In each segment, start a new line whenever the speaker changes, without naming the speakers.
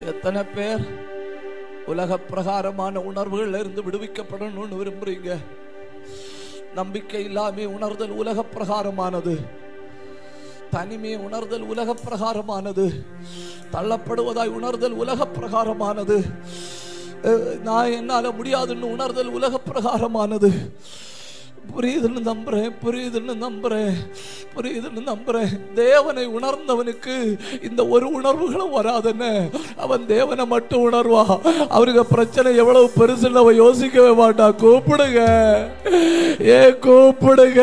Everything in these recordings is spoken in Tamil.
எத்தனை பேர் உலக பிரகாரமான உணர்வுகள்ல இருந்து விடுவிக்கப்படணும்னு விரும்புறீங்க? நம்பிக்கை இல்லாம உணர்தல் உலக பிரகாரமானது, தனிமையை உணர்தல் உலக பிரகாரமானது, தள்ளப்படுவதாய் உணர்தல் உலக பிரகாரமானது, நான் என்னால முடியாதுன்னு உணர்தல் உலக பிரகாரமானது. புரியுதுன்னு நம்புறேன், புரியுதுன்னு நம்புறேன், புரியுதுன்னு நம்புறேன். தேவனை உணர்ந்தவனுக்கு இந்த ஒரு உணர்வுகளும் வராதுன்னு அவன் தேவனை மட்டும் உணர்வா. அவருக்கு பிரச்சனை எவ்வளவு பெருசுன்னு அவன் யோசிக்கவே மாட்டா. கூப்பிடுங்க, கூப்பிடுங்க.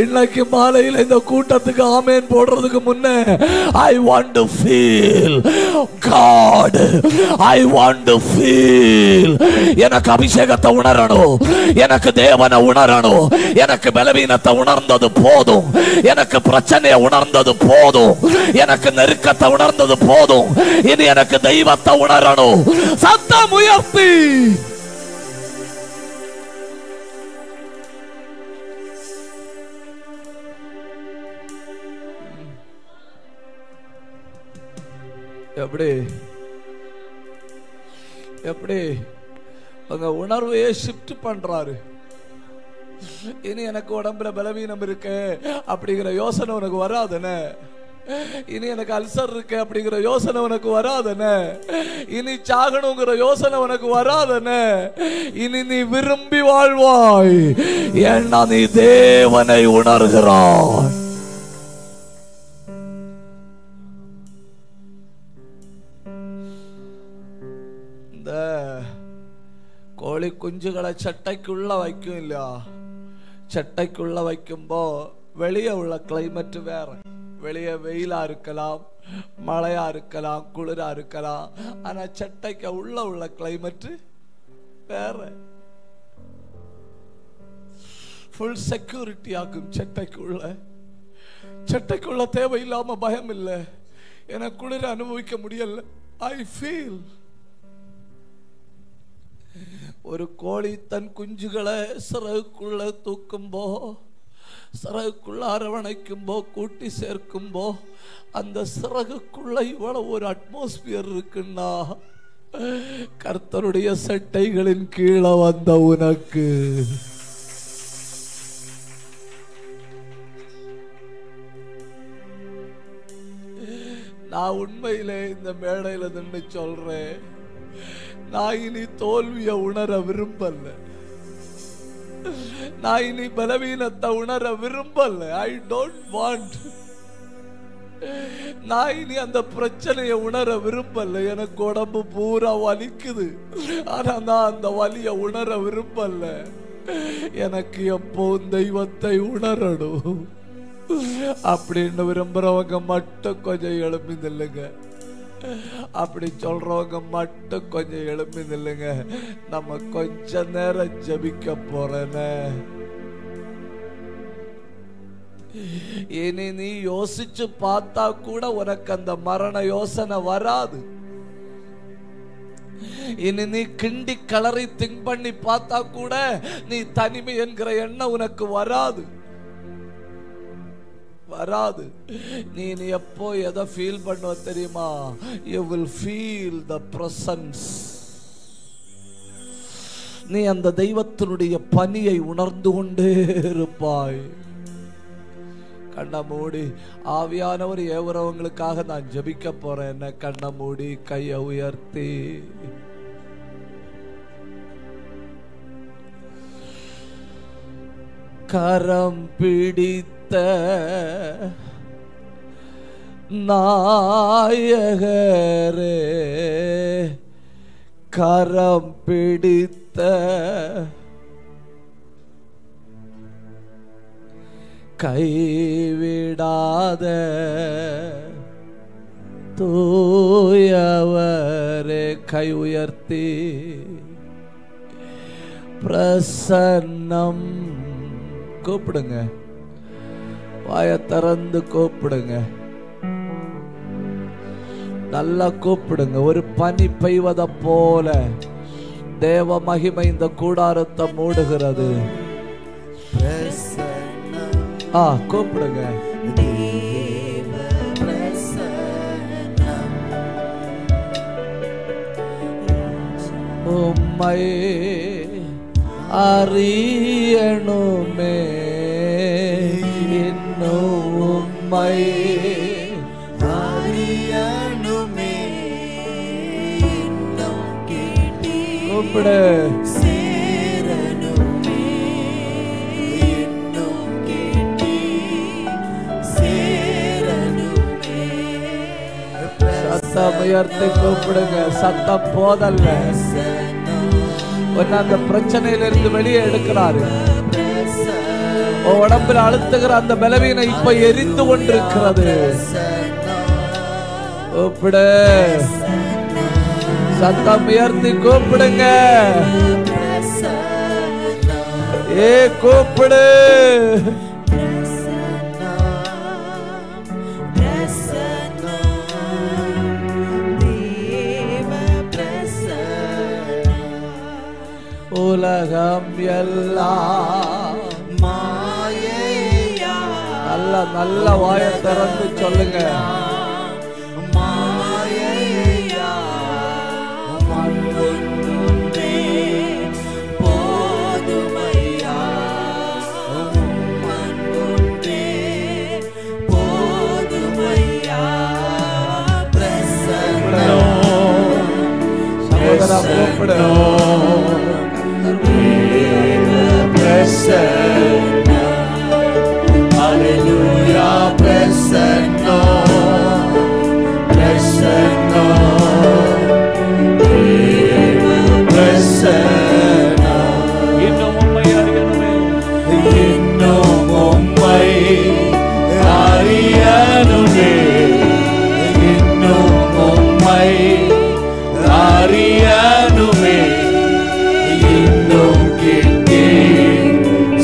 இன்னைக்கு மாலையில் இந்த கூட்டத்துக்கு ஆமேன் போடுறதுக்கு முன்ன I want to feel God, I want to feel. எனக்கு அபிஷேகத்தை உணரணும், எனக்கு தேவனை உணரணும், எனக்கு பலவீனத்தை உணர்ந்தது போதும், எனக்கு பிரச்சனையை உணர்ந்தது போதும், எனக்கு நெருக்கத்தை உணர்ந்தது போதும், இனி எனக்கு தெய்வத்தை உணரணும். சத்தம் உயர்த்தி எப்படி எப்படி உங்க உணர்வையே ஷிஃப்ட் பண்றாரு. இனி எனக்கு உடம்புல பலவீனம் இருக்கு அப்படிங்கிற யோசனை உனக்கு வராதுன்னு, இனி எனக்கு அல்சர் இருக்கு அப்படிங்கிற யோசனை உனக்கு வராதுன்னு, இனி சாகணுங்கிற யோசனை உனக்கு வராதுன்னு. இனி நீ விரும்பி வாழ்வாய், ஏன்னா நீ தேவனை உணர்கிறாய். இந்த கோழி குஞ்சுகளை சட்டைக்குள்ள வைக்கும் இல்லையா, சட்டைக்குள்ள வைக்கும்போ வெளியே உள்ள கிளைமேட் வேற. வெளியே வெயிலா இருக்கலாம், மழையா இருக்கலாம், குளிரா இருக்கலாம். ஆனா சட்டைக்கு உள்ள கிளைமேட் வேற. ஃபுல் செக்யூரிட்டி ஆகும் சட்டைக்குள்ள தேவையில்லாம பயம் இல்லை. எனக்கு குளிர அனுபவிக்க முடியல. I feel. ஒரு கோழி தன் குஞ்சுகளை சிறகுக்குள்ள தூக்கும்போ, சிறகுக்குள்ள அரவணைக்கும்போ, கூட்டி சேர்க்கும்போ, அந்த சிறகுக்குள்ள இவ்வளவு ஒரு அட்மாஸ்பியர் இருக்குன்னா, கர்த்தருடைய சட்டைகளின் கீழே வந்த உனக்கு நான் உண்மையிலே இந்த மேடையில நின்று சொல்றேன், நான் இனி தோல்வியை உணர விரும்பல, நான் இனி பலவீனத்தை உணர விரும்பல. I don't want. நான் இனி அந்த பிரச்சனையை உணர விரும்பல. எனக்கு உடம்பு பூரா வலிக்குது, ஆனா நான் அந்த வலியை உணர விரும்பல. எனக்கு எப்போ தெய்வத்தை உணரணும் அப்படின்னு விரும்புறவங்க மட்டும் கொஞ்சம் எழுப்பி நில்லுங்க. அப்படி சொல்றவங்க மட்டும் கொஞ்சம் எழுப்பி நில்லுங்க. நம்ம கொஞ்ச நேரம் ஜெபிக்க போறேன்னு. இனி நீ யோசிச்சு பார்த்தா கூட உனக்கு அந்த மரண யோசனை வராது. இனி நீ கிண்டி கலரி திங்க் பண்ணி பார்த்தா கூட நீ தனிமை என்கிற எண்ணம் உனக்கு வராது. நீ எப்போ எதை ஃபீல் பண்ணுவ தெரியுமா? You will feel the presence. நீ அந்த தெய்வத்தினுடைய பணியை உணர்ந்து கொண்டே இருப்பாய். கண்ணை மூடி ஆவியானவர் ஏவுறவங்களுக்காக நான் ஜெபிக்க போறேன். என்ன கண்ணை மூடி கையை உயர்த்தி கரம் பிடித்த நாயகரே, கரம் பிடித்த கைவிடாத தூயவரே, கை உயர்த்தி பிரசன்னம் கூப்பிடுங்க. வாயை திறந்து கூப்பிடுங்க, நல்லா கூப்பிடுங்க. ஒரு பனி பெய்வதை போல தேவ மகிமை இந்த கூடாரத்தை மூடுகிறது. கூப்பிடுங்க. உம்மை அறியணுமே, இன்னும் உம்மை அறியணுமே, இன்னும் கேட்டி கூப்பிடு சேரணுமே, இன்னும் கேட்டி சேரணுமே. சத்தம் உயர்த்தி கூப்பிடுங்க. சத்தம் போதல்ல, அந்த பிரச்சனையிலிருந்து வெளியே எடுக்கிறாரு. உடம்புல அழுத்துகிற அந்த பலவீனை இப்ப எரிந்து கொண்டிருக்கிறது. கூப்பிடு, சத்தம் உயர்த்தி கூப்பிடுங்க. ஏ கூப்பிடு. உலகம் எல்லாம் மாயையா. நல்ல நல்ல வாயை திறந்து சொல்லுங்க. மாயையா மண்ணுண்டே போதுமையா, மண்ணுண்டே போதுமையா. சகோதரா கூப்பிடு. Prasanna, hallelujah, prasanna, prasanna, prasanna. இன்னும் உம்மை அறியணுமே, இன்னும் உம்மை அறியணுமே, இன்னும் உம்மை அறியணுமே, இன்னும் கேட்டே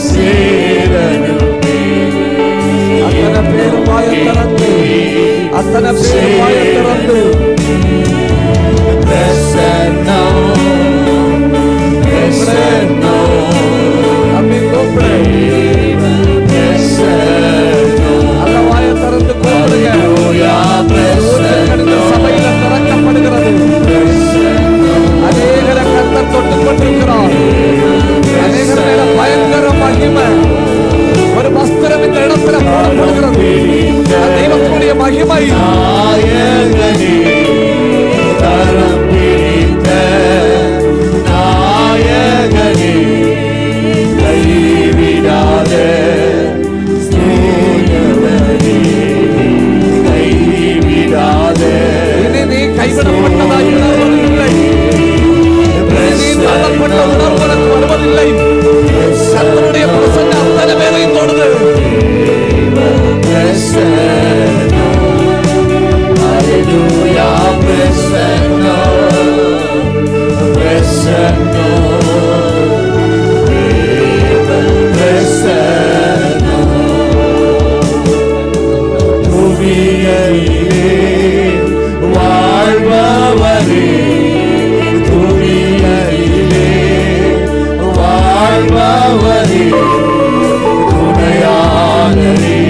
சேரணுமே. அத்தனை பேர் வாயை திறந்து, அத்தனை பேர் வாயை திறந்து பிரசன்னா பிரசன்னா அப்படி கூப்பிடு. அந்த வாயை திறந்து கூப்பிடுங்க. சபையில திறக்கப்படுகிறது. அநேகரை கர்த்தர் தொட்டுக் கொண்டிருக்கிறார். அநேகர் மேல பயங்கர மகிமை, ஒரு வஸ்திரம் இந்த இடத்துல போடப்படுகிறது. தெய்வத்துடைய மகிமை தரம் பிடித்த நாயகனே, கைவிடாத கைவிடாத. இனி நீ கைவிடப்பட்டதாய் உணர்வதில்லை, நீ தள்ளப்பட்ட உணர்வு உனக்கு வருவதில்லை. கர்த்தருடைய பிரசன்னம் அத்தனை பேரையும் தொடுது. Hallelujah, prasanna, prasanna, prasanna. துதியிலே வாழ்பவரே, துதியிலே வாழ்பவரே, துணையாளரே,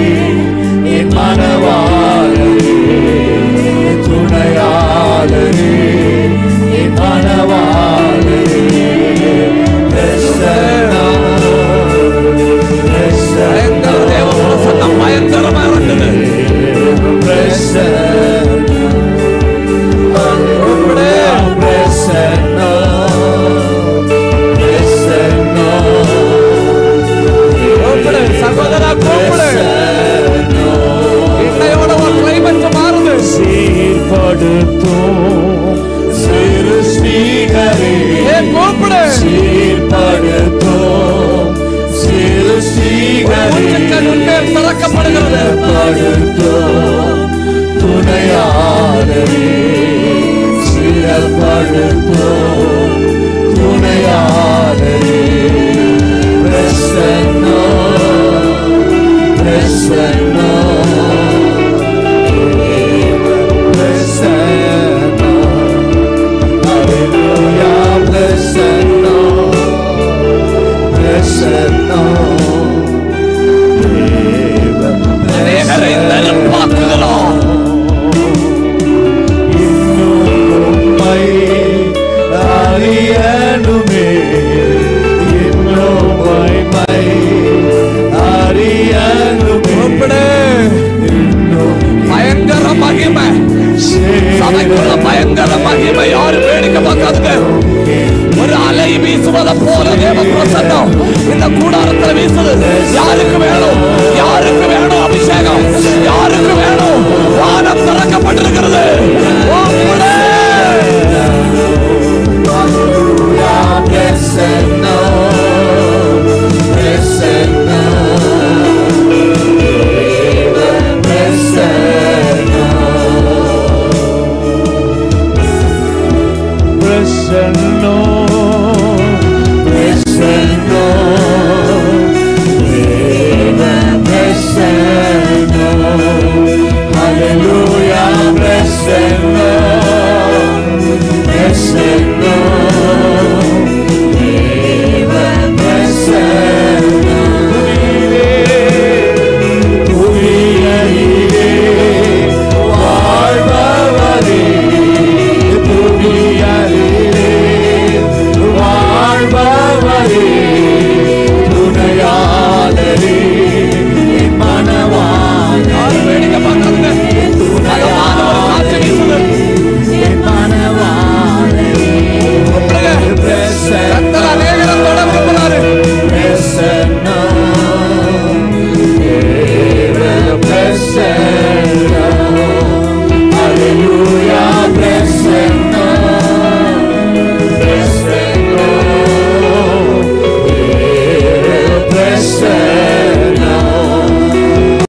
என் மனவாளரே, துணையாளரே, என் மனவாளரே. பிரசன்னா, பிரசன்னா, தேவ பிரசன்னம் பயங்கரமா இருக்குது. பிரசன்னா, பிரசன்னா, பிரசன்னா. கூப்பிடு சகோதரா, கூப்பிடு. இன்னையோட ஒரு கிளைமேட் மாறுது. சீர்படுத்தும் சிருஷ்டிகரே, கூப்பிடு. சீர்படுத்தும் சிருஷ்டிகரே, உன்மேல் திறக்கப்படுகிறது. படுத்தும் துணையாளரே, சிறப்படுத்தும் துணையாளரே. பிரசன்னா, பிரசன்னா, பிரசன்னா, ஹல்லேலூயா, பிரசன்னா, பிரசன்னா. அநேகரை எதிர்பார்க்கிறோம். இன்னும் உம்மை அறிய பயங்கர மகிமை யாரும் வேடிக்கை பார்க்காதுங்க. ஒரு அலை வீசுவதை போல தேவ பிரசன்னம் இந்த கூடாரத்துல வீசுது. யாருக்கு வேணும்? யாருக்கு வேணும் அபிஷேகம்? யாருக்கு வேணும்? வானம் திறக்கப்பட்டிருக்கிறது.
Lord.